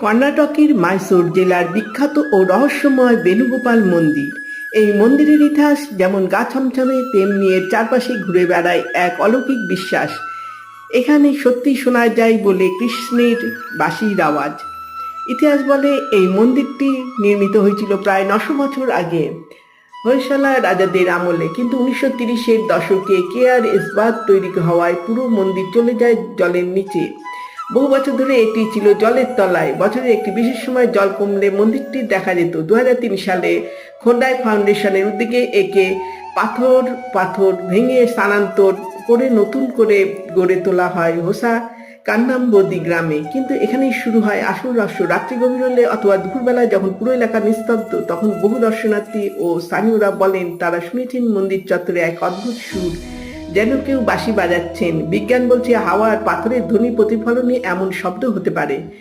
কর্ণাটকের মাইসোর জেলার বিখ্যাত ও রহস্যময় বেণুগোপাল মন্দির। এই মন্দিরের ইতিহাস যেমন গা ছমছমে, তেমনি এর চারপাশে ঘুরে বেড়ায় এক অলৌকিক বিশ্বাস। এখানে সত্যি শোনা যায় বলে কৃষ্ণের বাঁশির আওয়াজ। ইতিহাস বলে এই মন্দিরটি নির্মিত হয়েছিল প্রায় 900 বছর আগে, হোয়সালা রাজাদের আমলে, কিন্তু 1930-এর দশকে কেআরএস বাঁধ তৈরি হওয়ায় পুরো মন্দির চলে যায় জলের নিচে। বহু বছর ধরে এটি ছিল জলের তলায়। বছরের একটি বিশেষ সময় জল কমলে মন্দিরটি দেখা যেত। 2003 সালে খোদাই ফাউন্ডেশনের উদ্যোগে একে পাথর পাথর ভেঙে স্থানান্তর করে নতুন করে গড়ে তোলা হয় হোসা কান্নাম্বদি গ্রামে। কিন্তু এখানেই শুরু হয় আসল রহস্য। রাত্রি গভীর হলে অথবা দুপুরবেলায় যখন পুরো এলাকা নিস্তব্ধ, তখন বহু দর্শনার্থী ও স্থানীয়রা বলেন তারা শুনেছেন মন্দির চত্বরে এক অদ্ভুত সুর, যেন কেউ বাঁশি বাজাচ্ছেন। বিজ্ঞান বলছে হাওয়া আর পাথরের ধ্বনি প্রতিফলনে এমন শব্দ হতে পারে।